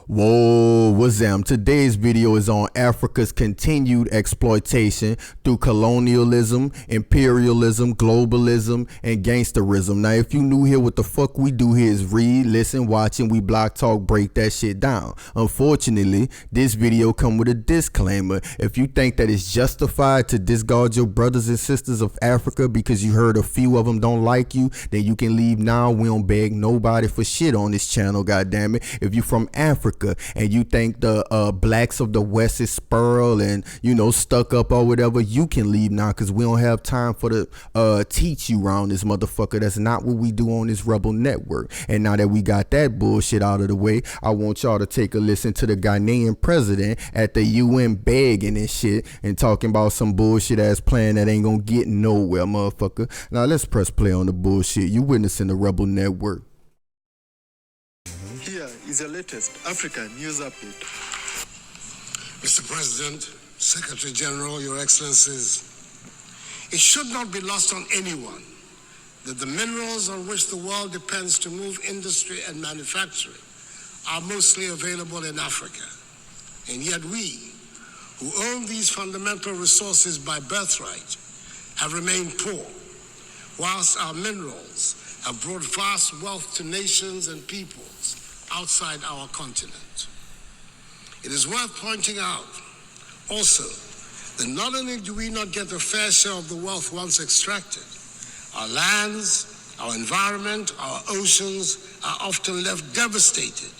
Whoa, what's up? Today's video is on Africa's continued exploitation through colonialism, imperialism, globalism, and gangsterism. Now, if you new here, what the fuck we do here is read, listen, watch, and we block talk, break that shit down. Unfortunately, this video come with a disclaimer. If you think that it's justified to discard your brothers and sisters of Africa because you heard a few of them don't like you, then you can leave now. We don't beg nobody for shit on this channel, goddammit. If you from Africa and you think the blacks of the West is spurl and, you know, stuck up or whatever, you can leave now because we don't have time for the teach you around this motherfucker. That's not what we do on this Rebel Network. And now that we got that bullshit out of the way, I want y'all to take a listen to the Ghanaian president at the UN begging and shit and talking about some bullshit ass plan that ain't gonna get nowhere, motherfucker. Now let's press play on the bullshit. You witnessing the Rebel Network. Here is the latest Africa news update. Mr. President, Secretary General, Your Excellencies, it should not be lost on anyone that the minerals on which the world depends to move industry and manufacturing are mostly available in Africa. And yet we, who own these fundamental resources by birthright, have remained poor, whilst our minerals have brought vast wealth to nations and peoples outside our continent. It is worth pointing out also that not only do we not get a fair share of the wealth once extracted, our lands, our environment, our oceans are often left devastated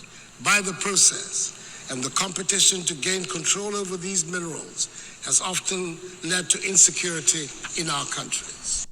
by the process, and the competition to gain control over these minerals has often led to insecurity in our countries.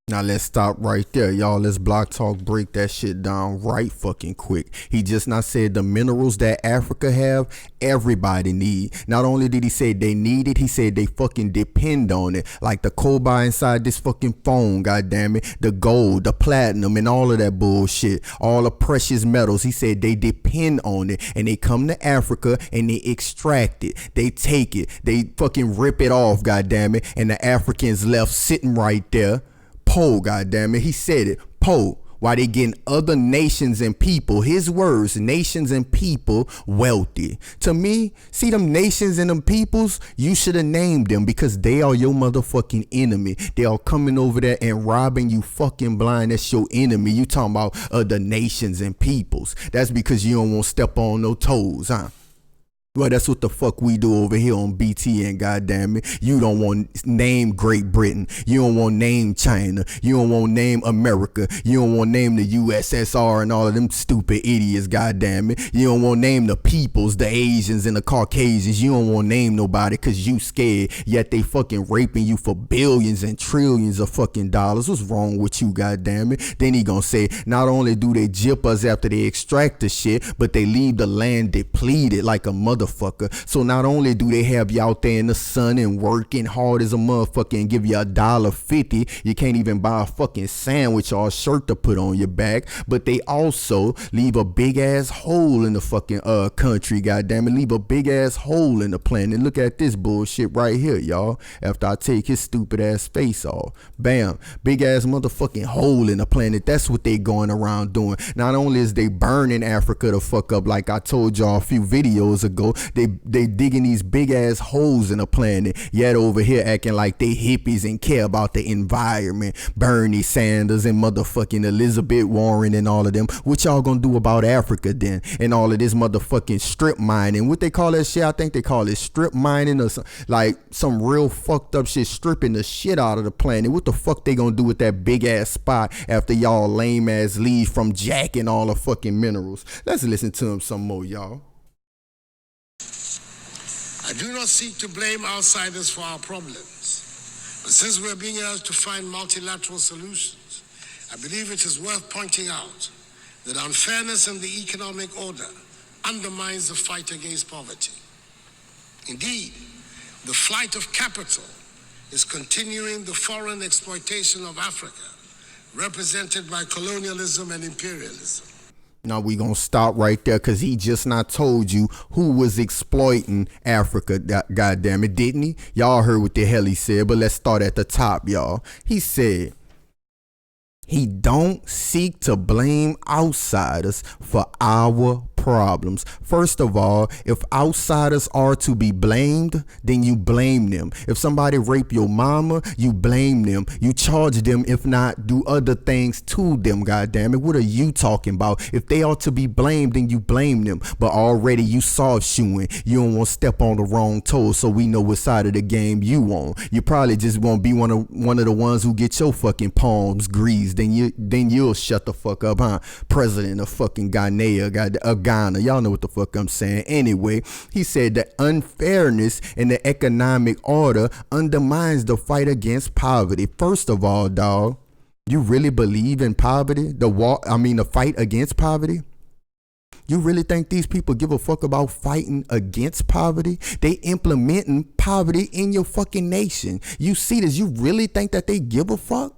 Now let's stop right there, y'all. Let's block talk, break that shit down right fucking quick. He just not said the minerals that Africa have, everybody need. Not only did he say they need it, he said they fucking depend on it. Like the cobalt inside this fucking phone, goddammit. The gold, the platinum, and all of that bullshit. All the precious metals. He said they depend on it. And they come to Africa and they extract it. They take it. They fucking rip it off, goddammit. And the Africans left sitting right there. Po, goddammit, he said it, po, while they getting other nations and people, his words, nations and people, wealthy. To me, see them nations and them peoples, you should have named them because they are your motherfucking enemy. They are coming over there and robbing you fucking blind. That's your enemy. You talking about the nations and peoples. That's because you don't want to step on no toes, huh? Well, that's what the fuck we do over here on BTN, goddammit. You don't want to name Great Britain. You don't want to name China. You don't want to name America. You don't want to name the USSR and all of them stupid idiots, goddammit. You don't want to name the peoples, the Asians and the Caucasians. You don't want to name nobody because you scared. Yet they fucking raping you for billions and trillions of fucking dollars. What's wrong with you, goddammit? Then he gonna say, not only do they jip us after they extract the shit, but they leave the land depleted like a motherfucker. So not only do they have you out there in the sun and working hard as a motherfucker and give you $1.50, you can't even buy a fucking sandwich or a shirt to put on your back, but they also leave a big ass hole in the fucking country, goddammit. Leave a big ass hole in the planet. Look at this bullshit right here, y'all. After I take his stupid ass face off, bam, big ass motherfucking hole in the planet. That's what they going around doing. Not only is they burning Africa the fuck up, like I told y'all a few videos ago, they digging these big ass holes in the planet, yet over here acting like they hippies and care about the environment. Bernie Sanders and motherfucking Elizabeth Warren and all of them. What y'all gonna do about Africa then? And all of this motherfucking strip mining. What they call that shit? I think they call it strip mining or like some real fucked up shit, stripping the shit out of the planet. What the fuck they gonna do with that big ass spot after y'all lame ass leave from jacking all the fucking minerals? Let's listen to them some more, y'all. I do not seek to blame outsiders for our problems, but since we're being asked to find multilateral solutions, I believe it is worth pointing out that unfairness in the economic order undermines the fight against poverty. Indeed, the flight of capital is continuing the foreign exploitation of Africa, represented by colonialism and imperialism. Now we gonna stop right there because he just not told you who was exploiting Africa, goddamn it, didn't he? Y'all heard what the hell he said, but let's start at the top, y'all. He said he don't seek to blame outsiders for our problems. First of all, if outsiders are to be blamed, then you blame them. If somebody rape your mama, you blame them. You charge them, if not do other things to them, goddammit. What are you talking about? If they are to be blamed, then you blame them. But already you soft shoeing. You don't want to step on the wrong toes, so we know what side of the game you on. You probably just won't be one of the ones who get your fucking palms greased. Then you'll shut the fuck up, huh? President of fucking Ghana. Y'all know what the fuck I'm saying. Anyway, he said the unfairness in the economic order undermines the fight against poverty. First of all, dog, you really believe in poverty? The fight against poverty? You really think these people give a fuck about fighting against poverty? They implementing poverty in your fucking nation. You see this? You really think that they give a fuck?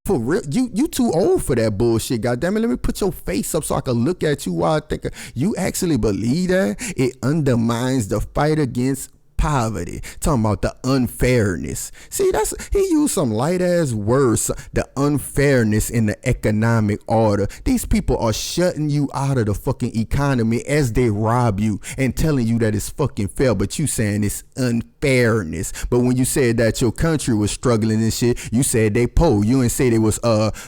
For real? You too old for that bullshit, goddammit. Let me put your face up so I can look at you while I think. You actually believe that? It undermines the fight against poverty. Talking about the unfairness. See, he used some light ass words. The unfairness in the economic order. These people are shutting you out of the fucking economy as they rob you and telling you that it's fucking fair, but you saying it's unfairness. But when you said that your country was struggling and shit, you said they poor. You ain't say they was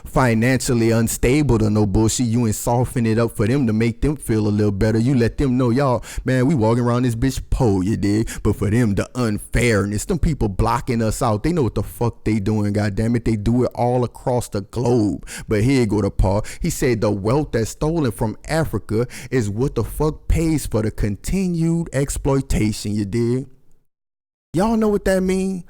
financially unstable or no bullshit. You ain't soften it up for them to make them feel a little better. You let them know, y'all, man, we walking around this bitch poor, you dig? But for them, the unfairness, them people blocking us out. They know what the fuck they doing, goddammit. They do it all across the globe. But here go to Paul. He said the wealth that's stolen from Africa is what the fuck pays for the continued exploitation, you dig? Y'all know what that mean?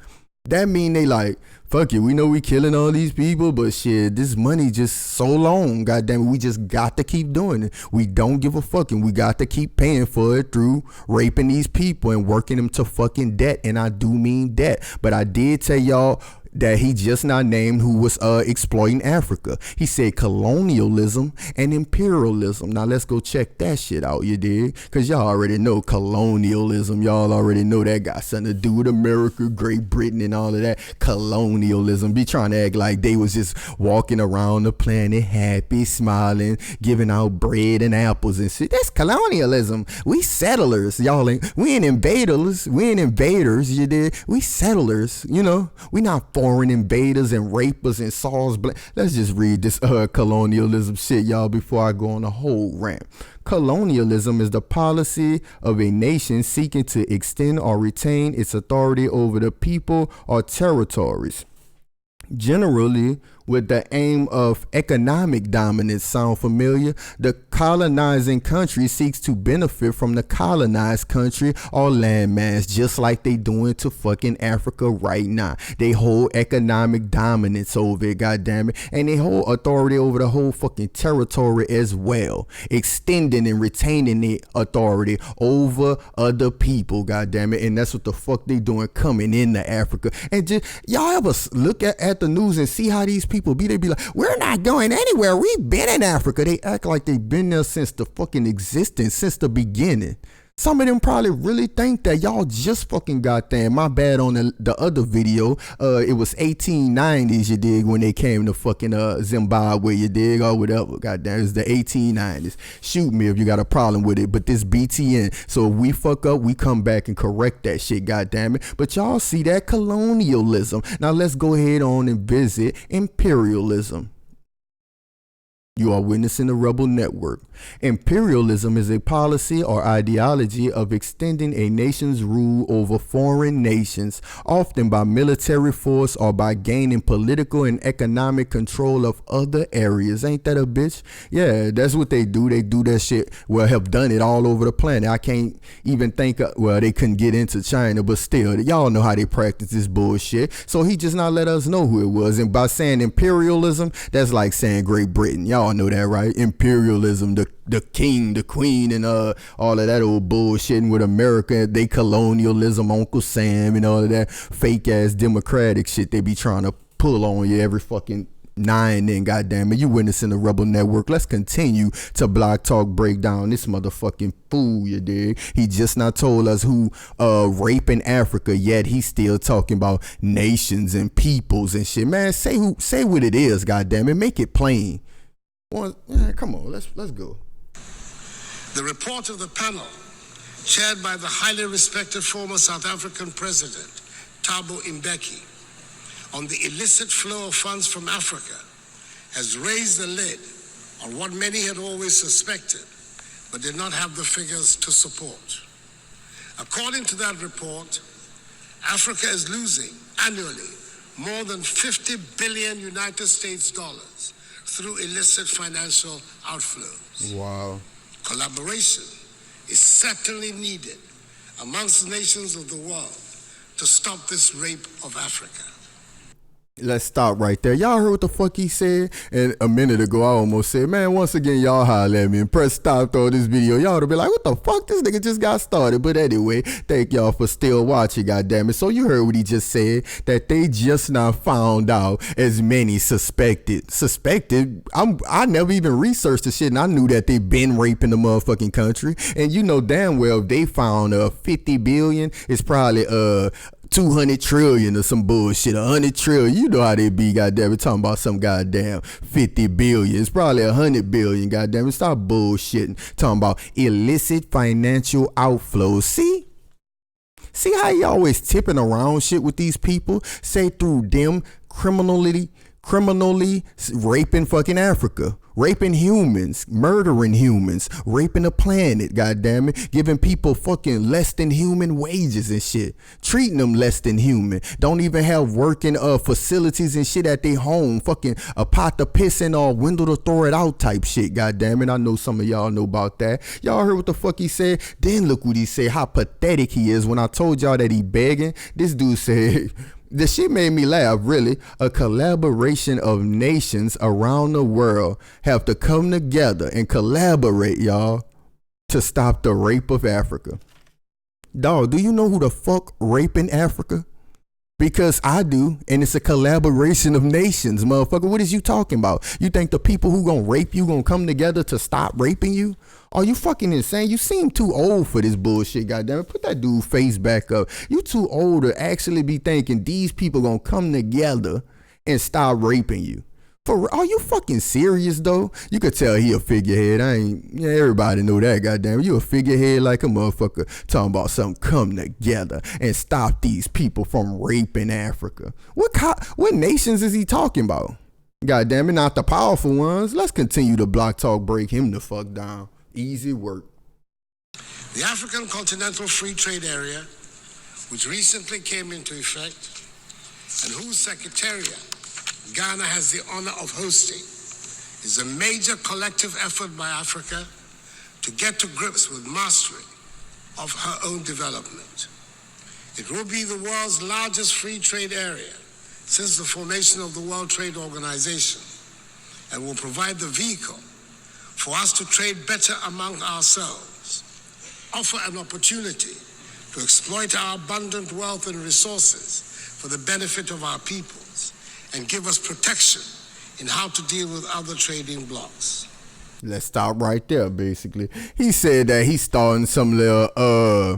That mean they like, fuck it, we know we killing all these people, but shit, this money just so long, goddamn it, we just got to keep doing it. We don't give a fuck, and we got to keep paying for it through raping these people and working them to fucking debt, and I do mean debt. But I did tell y'all that he just not named who was exploiting Africa. He said colonialism and imperialism. Now let's go check that shit out, you dig? Because y'all already know colonialism. Y'all already know that got something to do with America, Great Britain, and all of that. Colonialism. Be trying to act like they was just walking around the planet happy, smiling, giving out bread and apples and shit. That's colonialism. We settlers. Y'all ain't, we ain't invaders. We ain't invaders, you dig? We settlers, you know? We not foreign invaders and rapers and Saul's. Let's just read this colonialism shit, y'all, before I go on a whole rant. Colonialism is the policy of a nation seeking to extend or retain its authority over the people or territories, generally with the aim of economic dominance. Sound familiar? The colonizing country seeks to benefit from the colonized country or landmass, just like they doing to fucking Africa right now. They hold economic dominance over it, goddammit, and they hold authority over the whole fucking territory as well, extending and retaining the authority over other people, goddammit. And that's what the fuck they doing, coming into Africa. And just, y'all ever look at the news and see how these people be? They be like, we're not going anywhere, we've been in Africa. They act like they've been there since the fucking existence, since the beginning. Some of them probably really think that y'all just fucking got there. My bad on the other video. It was 1890s, you dig, when they came to fucking Zimbabwe, you dig, or whatever. Goddamn, it's the 1890s. Shoot me if you got a problem with it. But this BTN. So if we fuck up, we come back and correct that shit, goddamn it. But y'all see that colonialism. Now let's go ahead on and visit imperialism. You are witnessing the Rebel Network. Imperialism is a policy or ideology of extending a nation's rule over foreign nations, often by military force or by gaining political and economic control of other areas. Ain't that a bitch? Yeah, that's what they do. They do that shit. Well, have done it all over the planet. I can't even think of, well, they couldn't get into China, but still, y'all know how they practice this bullshit. So he just not let us know who it was. And by saying imperialism, that's like saying Great Britain. Y'all know that, right? Imperialism, the king, the queen, and all of that old bullshitting with America, they colonialism, Uncle Sam, and all of that fake ass democratic shit they be trying to pull on you every fucking nine. Then goddamn it, you witnessing the Rebel Network. Let's continue to Block Talk break down this motherfucking fool, you dig? He just not told us who raping Africa, yet he's still talking about nations and peoples and shit. Man, say what it is, goddamn it, make it plain. Yeah, come on, let's go. The report of the panel, chaired by the highly respected former South African President, Thabo Mbeki, on the illicit flow of funds from Africa, has raised the lid on what many had always suspected, but did not have the figures to support. According to that report, Africa is losing annually more than 50 billion United States dollars through illicit financial outflows. Wow. Collaboration is certainly needed amongst the nations of the world to stop this rape of Africa. Let's stop right there. Y'all heard what the fuck he said? And a minute ago, I almost said, man, once again, y'all holler at me and press stop on this video. Y'all to be like, what the fuck? This nigga just got started. But anyway, thank y'all for still watching, goddammit. So you heard what he just said, that they just now found out as many suspected. I never even researched the shit, and I knew that they been raping the motherfucking country. And you know damn well if they found 50 billion, it's probably 200 trillion or some bullshit, 100 trillion. You know how they be, goddamn it, talking about some goddamn 50 billion. It's probably 100 billion, goddamn it. Stop bullshitting. Talking about illicit financial outflows. See how you always tipping around shit with these people? Say through them criminally raping fucking Africa, raping humans, murdering humans, raping the planet, goddammit, giving people fucking less than human wages and shit, treating them less than human, don't even have working facilities and shit at their home, fucking a pot to piss in or a window to throw it out type shit, goddammit. I know some of y'all know about that. Y'all heard what the fuck he said? Then look what he said, how pathetic he is. When I told y'all that he begging, this dude said, the shit made me laugh, really. A collaboration of nations around the world have to come together and collaborate, y'all, to stop the rape of Africa. Dog, do you know who the fuck raping Africa? Because I do, and it's a collaboration of nations, motherfucker. What is you talking about? You think the people who gonna rape you gonna come together to stop raping you? Are you fucking insane? You seem too old for this bullshit, goddammit. Put that dude face back up. You too old to actually be thinking these people gonna come together and stop raping you. Are you fucking serious though? You could tell he a figurehead. Everybody know that, goddamn. You a figurehead like a motherfucker talking about something come together and stop these people from raping Africa. What nations is he talking about? Goddamn it, not the powerful ones. Let's continue to block talk, break him the fuck down. Easy work. The African Continental Free Trade Area, which recently came into effect, and whose secretariat Ghana has the honor of hosting, is a major collective effort by Africa to get to grips with mastery of her own development. It will be the world's largest free trade area since the formation of the World Trade Organization, and will provide the vehicle for us to trade better among ourselves, offer an opportunity to exploit our abundant wealth and resources for the benefit of our peoples, and give us protection in how to deal with other trading blocs. Let's stop right there, basically. He said that he's starting some little,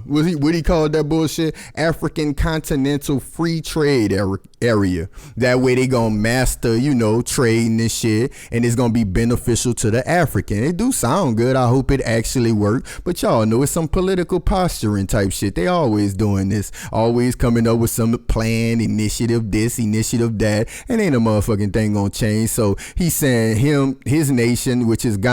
what he called that bullshit? African Continental Free Trade Area. That way they gonna master, trading and shit, and it's gonna be beneficial to the African. It do sound good. I hope it actually work. But y'all know it's some political posturing type shit. They always doing this. Always coming up with some plan, initiative this, initiative that, and ain't a motherfucking thing gonna change. So he's saying his nation, which is Ghana,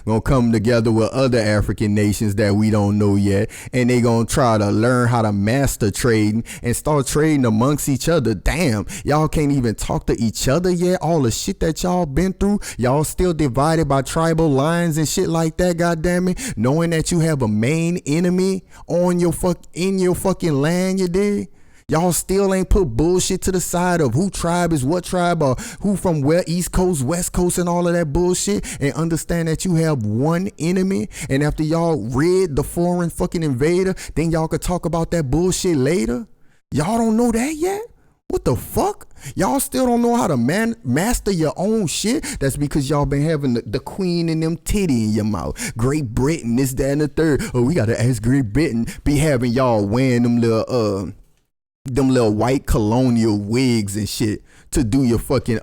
gonna come together with other African nations that we don't know yet, and they gonna try to learn how to master trading and start trading amongst each other. Damn, y'all can't even talk to each other yet. All the shit that y'all been through, y'all still divided by tribal lines and shit like that, goddammit, knowing that you have a main enemy in your fucking land, you dig? Y'all still ain't put bullshit to the side of who tribe is what tribe, or who from where, East Coast, West Coast, and all of that bullshit, and understand that you have one enemy, and after y'all rid the foreign fucking invader, then y'all could talk about that bullshit later? Y'all don't know that yet? What the fuck? Y'all still don't know how to master your own shit? That's because y'all been having the queen and them titty in your mouth. Great Britain, this, that, and the third. Oh, we gotta ask Great Britain be having y'all wearing them little them little white colonial wigs and shit to do your fucking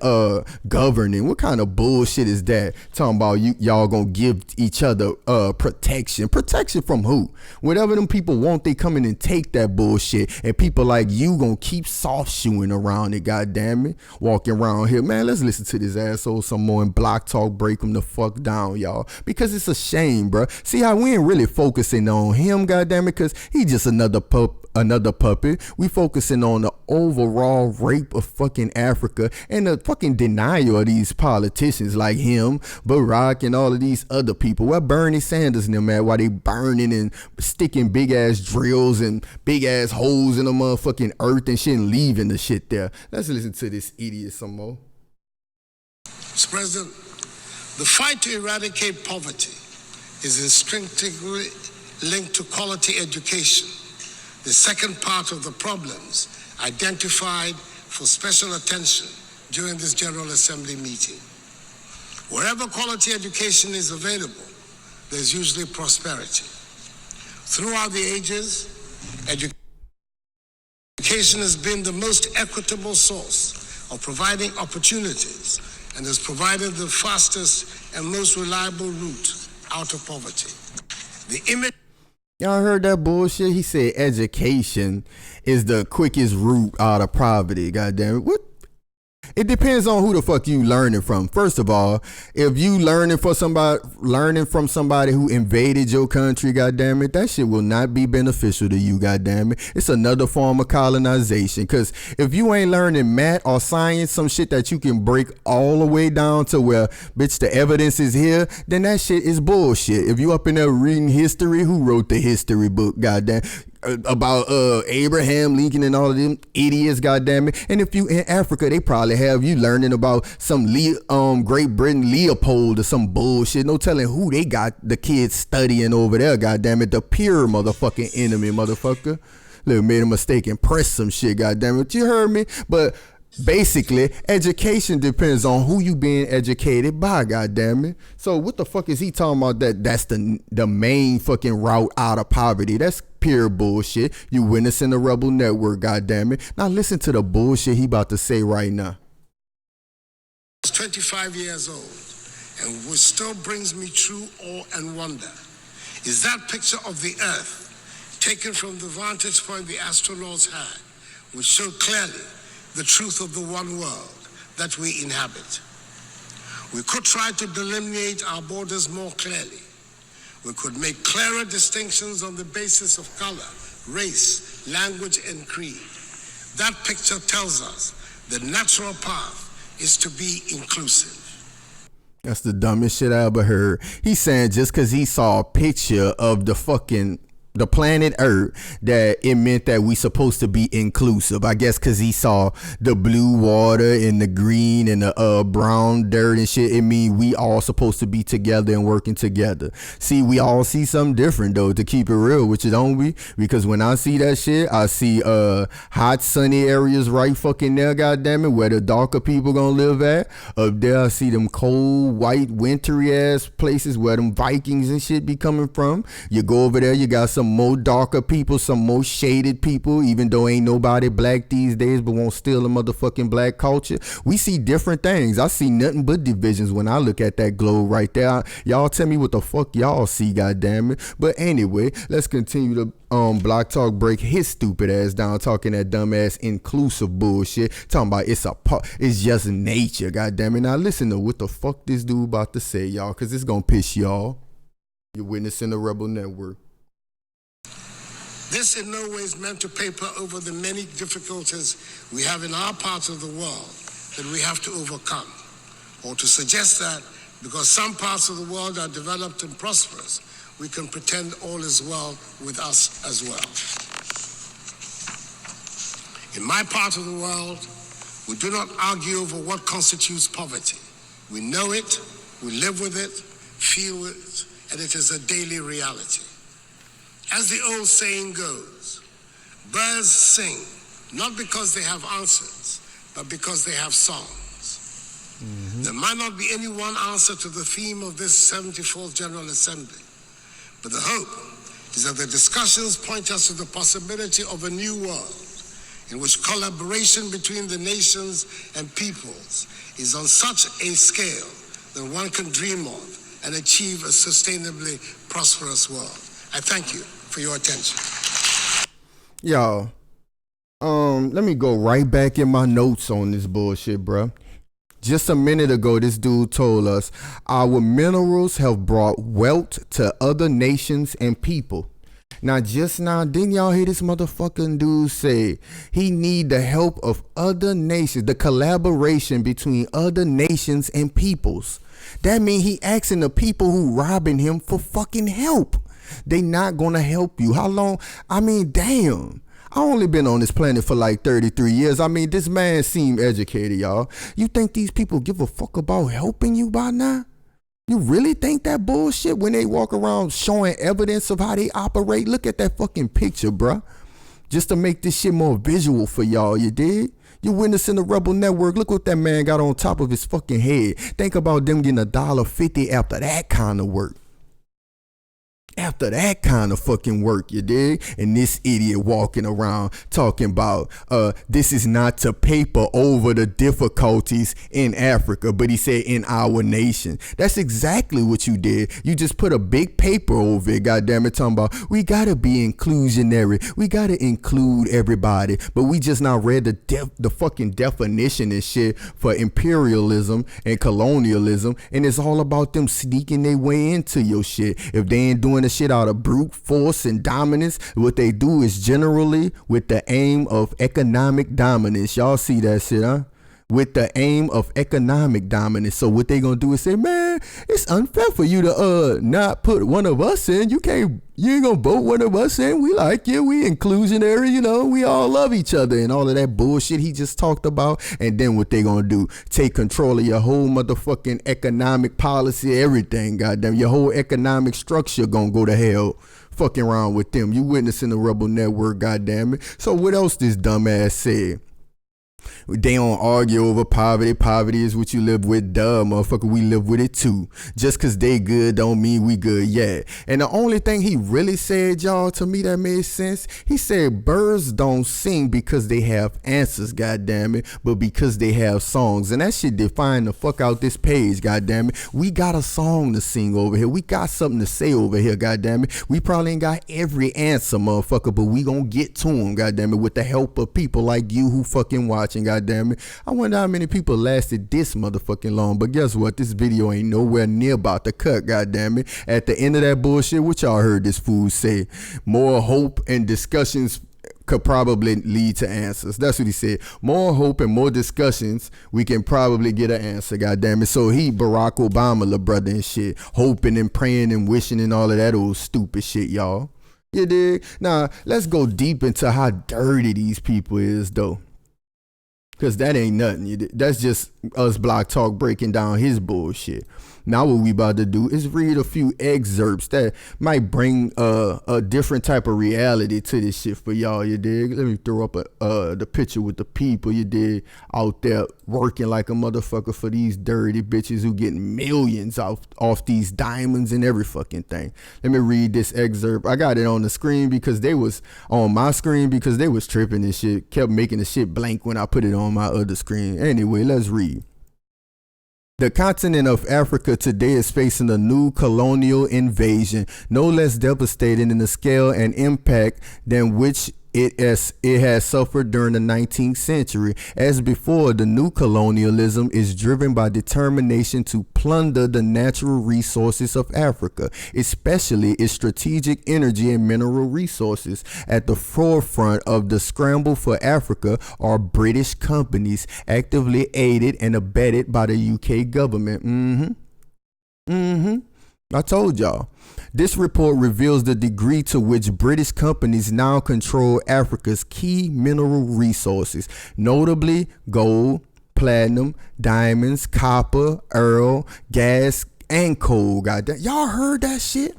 governing. What kind of bullshit is that? Talking about y'all gonna give each other protection. Protection from who? Whatever them people want, they come in and take that bullshit. And people like you gonna keep soft shoeing around it, goddamn it. Walking around here. Man, let's listen to this asshole some more and Block Talk break him the fuck down, y'all. Because it's a shame, bruh. See how we ain't really focusing on him, goddamn it, cause he just another puppet. We focusing on the overall rape of fucking Africa and the fucking denial of these politicians like him, Barack, and all of these other people. Where Bernie Sanders and them at? While they burning and sticking big ass drills and big ass holes in the motherfucking earth and shit and leaving the shit there. Let's listen to this idiot some more. Mr. President, the fight to eradicate poverty is instinctively linked to quality education, the second part of the problems identified for special attention during this General Assembly meeting. Wherever quality education is available, there's usually prosperity. Throughout the ages, education has been the most equitable source of providing opportunities and has provided the fastest and most reliable route out of poverty. The image. Y'all heard that bullshit? He said education is the quickest route out of poverty. Goddamn it. What? It depends on who the fuck you learning from. First of all, if you learning from somebody who invaded your country, goddamn it, that shit will not be beneficial to you, goddamn it. It's another form of colonization. Cause if you ain't learning math or science, some shit that you can break all the way down to where, bitch, the evidence is here, then that shit is bullshit. If you up in there reading history, who wrote the history book, goddamn? About Abraham Lincoln and all of them idiots, goddamn it. And if you in Africa, they probably have you learning about some Great Britain Leopold or some bullshit. No telling who they got the kids studying over there, goddamn it. The pure motherfucking enemy, motherfucker. Look, made a mistake and pressed some shit, goddamn it. You heard me? But basically, education depends on who you being educated by, goddamn it. So what the fuck is he talking about? That's the main fucking route out of poverty. That's pure bullshit. You witnessing the Rebel Network, goddamn it. Now listen to the bullshit he about to say right now. I was 25 years old, and what still brings me true awe and wonder is that picture of the Earth taken from the vantage point the astronauts had, which showed clearly the truth of the one world that we inhabit. We could try to delineate our borders more clearly. We could make clearer distinctions on the basis of color, race, language, and creed. That picture tells us the natural path is to be inclusive. That's the dumbest shit I ever heard. He's saying just because he saw a picture of the planet Earth, that it meant that we supposed to be inclusive. I guess because he saw the blue water and the green and the brown dirt and shit. It mean we all supposed to be together and working together. See, we all see something different though, to keep it real, which don't we? Because when I see that shit, I see hot sunny areas right fucking there, goddamn it, where the darker people gonna live at. Up there I see them cold, white, wintry ass places where them Vikings and shit be coming from. You go over there, you got some more darker people, some more shaded people, even though ain't nobody black these days but won't steal the motherfucking black culture. We see different things. I see nothing but divisions when I look at that globe right there. Y'all tell me what the fuck y'all see, goddamn it. But anyway, let's continue to Block Talk break his stupid ass down, talking that dumbass inclusive bullshit, talking about it's just nature, goddamn it. Now listen to what the fuck this dude about to say, y'all, because it's gonna piss y'all. You're witnessing the Rebel Network. This in no way is meant to paper over the many difficulties we have in our parts of the world that we have to overcome, or to suggest that because some parts of the world are developed and prosperous, we can pretend all is well with us as well. In my part of the world, we do not argue over what constitutes poverty. We know it, we live with it, feel it, and it is a daily reality. As the old saying goes, birds sing, not because they have answers, but because they have songs. Mm-hmm. There might not be any one answer to the theme of this 74th General Assembly, but the hope is that the discussions point us to the possibility of a new world in which collaboration between the nations and peoples is on such a scale that one can dream of and achieve a sustainably prosperous world. I thank you for your attention. Y'all, let me go right back in my notes on this bullshit, bruh. Just a minute ago, this dude told us our minerals have brought wealth to other nations and people. Now, just now, didn't y'all hear this motherfucking dude say he need the help of other nations, the collaboration between other nations and peoples? That mean he asking the people who robbing him for fucking help. They not gonna help you. How long? I mean, damn. I only been on this planet for like 33 years. I mean, this man seem educated, y'all. You think these people give a fuck about helping you by now? You really think that bullshit when they walk around showing evidence of how they operate? Look at that fucking picture, bruh. Just to make this shit more visual for y'all, you dig? You witnessing the Rebel Network. Look what that man got on top of his fucking head. Think about them getting $1.50 after that kind of work. After that kind of fucking work, you dig? And this idiot walking around talking about this is not to paper over the difficulties in Africa, but he said in our nation. That's exactly what you did. You just put a big paper over it, goddammit, talking about we gotta be inclusionary. We gotta include everybody. But we just now read the fucking definition and shit for imperialism and colonialism, and it's all about them sneaking their way into your shit. If they ain't doing the shit out of brute force and dominance, what they do is generally with the aim of economic dominance. Y'all see that shit, huh? With the aim of economic dominance. So what they gonna do is say, man, it's unfair for you to not put one of us in. You ain't gonna vote one of us in. We like you, we inclusionary, you know, we all love each other and all of that bullshit he just talked about. And then what they gonna do? Take control of your whole motherfucking economic policy, everything, goddamn. Your whole economic structure gonna go to hell. Fucking around with them. You witnessing the Rebel Network, goddamn it. So what else this dumbass said? They don't argue over poverty. Poverty is what you live with. Duh, motherfucker, we live with it too. Just cause they good don't mean we good yet. And the only thing he really said, y'all, to me that made sense, he said birds don't sing because they have answers, goddammit, but because they have songs. And that shit define the fuck out this page, goddammit. We got a song to sing over here. We got something to say over here, goddammit. We probably ain't got every answer, motherfucker, but we gonna get to them, goddammit, with the help of people like you who fucking watching, goddamn it. I wonder how many people lasted this motherfucking long. But guess what? This video ain't nowhere near about to cut, goddamn it. At the end of that bullshit, what y'all heard this fool say? More hope and discussions could probably lead to answers. That's what he said. More hope and more discussions, we can probably get an answer, goddamn it. So he Barack Obama, little brother and shit, hoping and praying and wishing and all of that old stupid shit, y'all. You dig? Now, let's go deep into how dirty these people is, though. Because that ain't nothing. That's just us Block Talk breaking down his bullshit. Now what we about to do is read a few excerpts that might bring a different type of reality to this shit for y'all, you dig? Let me throw up the picture with the people, you dig, out there working like a motherfucker for these dirty bitches who getting millions off these diamonds and every fucking thing. Let me read this excerpt. I got it on the screen because they was on my screen because they was tripping and shit. Kept making the shit blank when I put it on my other screen. Anyway, let's read. The continent of Africa today is facing a new colonial invasion, no less devastating in the scale and impact than which it has suffered during the 19th century. As before, the new colonialism is driven by determination to plunder the natural resources of Africa, especially its strategic energy and mineral resources. At the forefront of the scramble for Africa are British companies, actively aided and abetted by the UK government. I told y'all. This report reveals the degree to which British companies now control Africa's key mineral resources, notably gold, platinum, diamonds, copper, oil, gas, and coal. Goddamn, y'all heard that shit?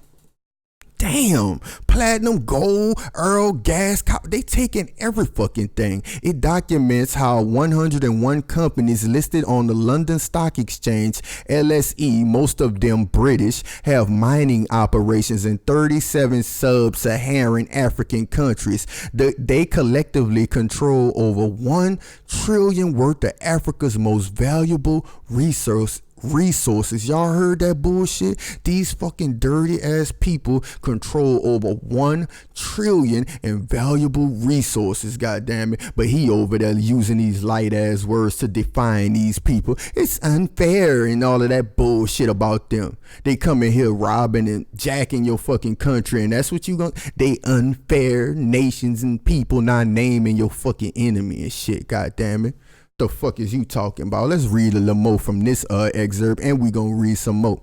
damn, platinum, gold, oil, gas, they taking every fucking thing. It documents how 101 companies listed on the London Stock Exchange, LSE, most of them British, have mining operations in 37 sub-Saharan African countries. They collectively control over 1 trillion worth of Africa's most valuable resources. Y'all heard that bullshit? These fucking dirty ass people control over 1 trillion in valuable resources, goddamn it. But he over there using these light ass words to define these people. It's unfair and all of that bullshit about them. They come in here robbing and jacking your fucking country, and that's what you gonna, they unfair nations and people not naming your fucking enemy and shit, goddamn it. The fuck is you talking about? Let's read a little more from this excerpt, and we gonna read some more.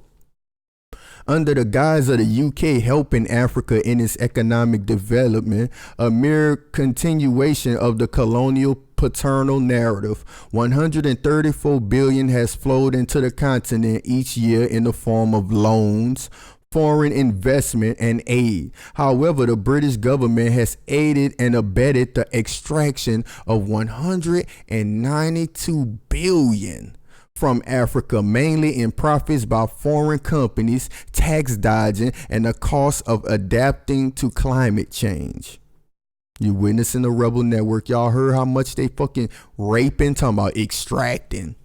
Under the guise of the UK helping Africa in its economic development, a mere continuation of the colonial paternal narrative, 134 billion has flowed into the continent each year in the form of loans, foreign investment and aid. However, the British government has aided and abetted the extraction of 192 billion from Africa, mainly in profits by foreign companies, tax dodging, and the cost of adapting to climate change. You witnessing the rebel network. Y'all heard how much they fucking raping, talking about extracting.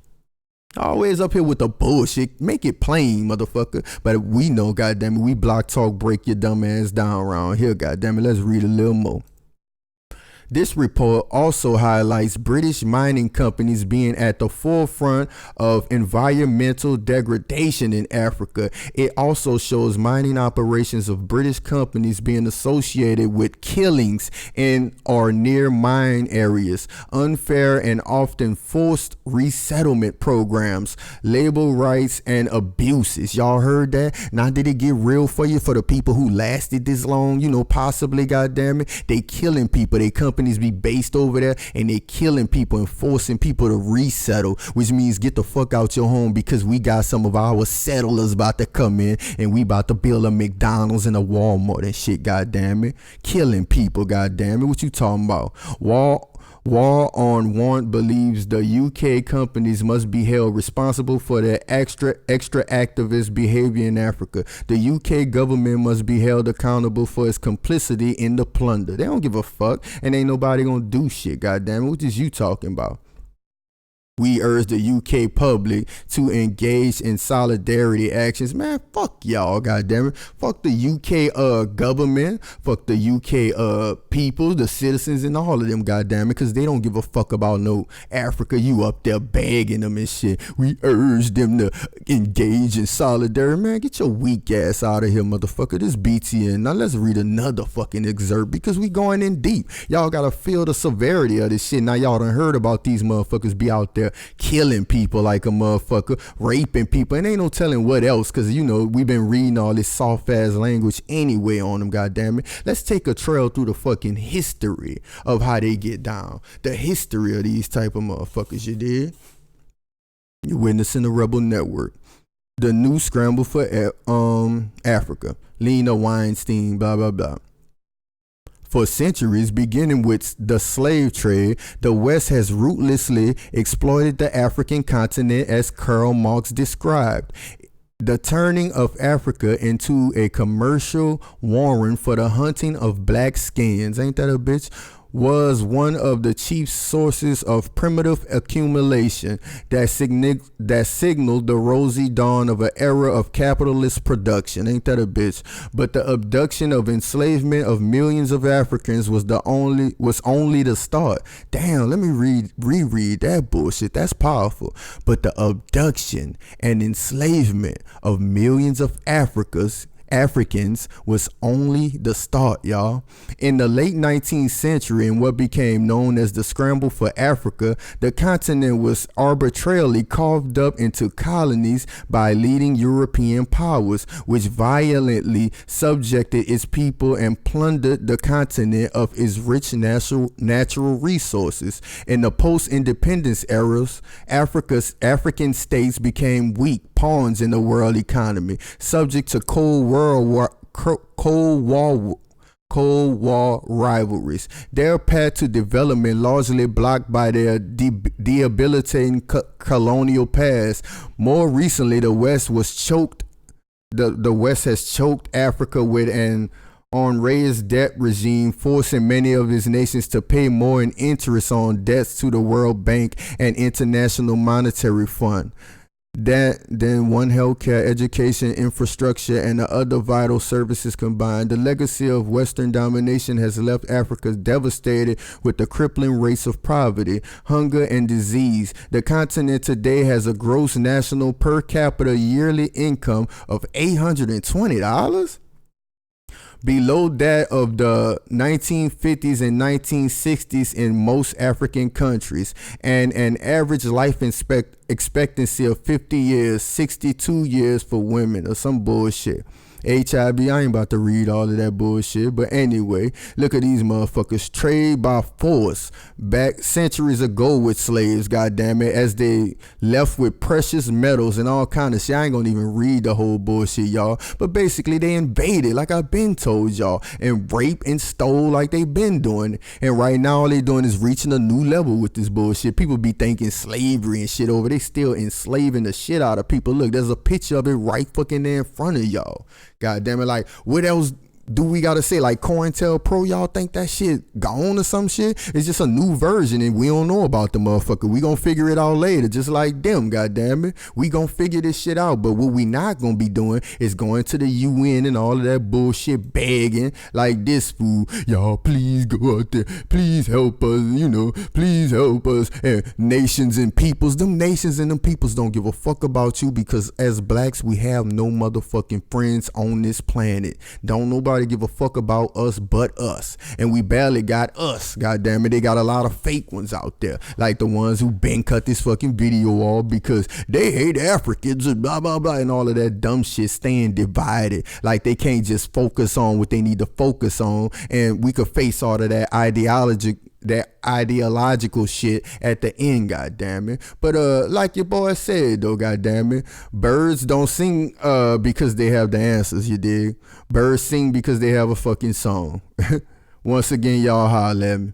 Always up here with the bullshit. Make it plain, motherfucker. But we know, goddamn it, we block talk, break your dumb ass down around here, goddamn it. Let's read a little more. This report also highlights British mining companies being at the forefront of environmental degradation in Africa. It also shows mining operations of British companies being associated with killings in or near mine areas, unfair and often forced resettlement programs, labor rights, and abuses. Y'all heard that? Now did it get real for you, for the people who lasted this long? You know, possibly, goddamn it, they killing people. They companies be based over there, and they killing people and forcing people to resettle, which means get the fuck out your home, because we got some of our settlers about to come in, and we about to build a McDonald's and a Walmart and shit, goddamn it. Killing people, goddamn it. What you talking about? War on Want believes the UK companies must be held responsible for their extra activist behavior in Africa. The UK government must be held accountable for its complicity in the plunder. They don't give a fuck, and ain't nobody gonna do shit, goddamn it. What is you talking about? We urge the UK public to engage in solidarity actions. Man, fuck y'all, goddammit. Fuck the UK government. Fuck the UK people, the citizens, and all of them, goddammit, because they don't give a fuck about no Africa. You up there begging them and shit. We urge them to engage in solidarity. Man, get your weak ass out of here, motherfucker. This BTN. Now let's read another fucking excerpt, because we going in deep. Y'all gotta feel the severity of this shit. Now y'all done heard about these motherfuckers be out there killing people like a motherfucker, raping people, and ain't no telling what else, because you know we've been reading all this soft ass language anyway on them, goddammit. Let's take a trail through the fucking history of how they get down, the history of these type of motherfuckers. You did? You're witnessing the rebel network, the new scramble for Africa. Lena Weinstein, blah blah blah. For centuries, beginning with the slave trade, the West has ruthlessly exploited the African continent, as Karl Marx described. The turning of Africa into a commercial warren for the hunting of black skins, ain't that a bitch, was one of the chief sources of primitive accumulation that signaled the rosy dawn of an era of capitalist production. Ain't that a bitch? But the abduction of enslavement of millions of Africans was only the start. Damn, let me reread that bullshit. That's powerful. But the abduction and enslavement of millions of Africans was only the start, y'all. In the late 19th century, in what became known as the Scramble for Africa, the continent was arbitrarily carved up into colonies by leading European powers, which violently subjected its people and plundered the continent of its rich natural resources. In the post-independence eras, African states became weak pawns in the world economy, subject to Cold Cold War rivalries. Their path to development largely blocked by their debilitating colonial past. More recently, the West has choked Africa with an unraised debt regime, forcing many of its nations to pay more in interest on debts to the World Bank and International Monetary Fund than one healthcare, education, infrastructure, and the other vital services combined. The legacy of Western domination has left Africa devastated with the crippling rates of poverty, hunger, and disease. The continent today has a gross national per capita yearly income of $820, below that of the 1950s and 1960s in most African countries, and an average life expectancy of 50 years, 62 years for women, or some bullshit. HIV, I ain't about to read all of that bullshit, but anyway, look at these motherfuckers. Trade by force back centuries ago with slaves, goddammit, as they left with precious metals and all kind of shit. I ain't gonna even read the whole bullshit, y'all, but basically they invaded, like I've been told y'all, and raped and stole like they been doing, and right now all they doing is reaching a new level with this bullshit. People be thinking slavery and shit over, they still enslaving the shit out of people. Look, there's a picture of it right fucking there in front of y'all. God damn it, like, what else do we gotta say? Like, COINTELPRO, y'all think that shit gone or some shit? It's just a new version and we don't know about the motherfucker. We gonna figure it out later, just like them, god damn it. We gonna figure this shit out, but what we not gonna be doing is going to the UN and all of that bullshit begging like this fool. Y'all please go out there, please help us, please help us. And nations and peoples, them nations and them peoples don't give a fuck about you, because as blacks, we have no motherfucking friends on this planet. Don't nobody give a fuck about us but us, and we barely got us. God damn it, they got a lot of fake ones out there, like the ones who been cut this fucking video off because they hate Africans and blah blah blah and all of that dumb shit, staying divided, like they can't just focus on what they need to focus on, and we could face all of that ideological shit at the end, god damn it. But like your boy said though, god damn it, birds don't sing because they have the answers, you dig? Birds sing because they have a fucking song. Once again, y'all holler at me.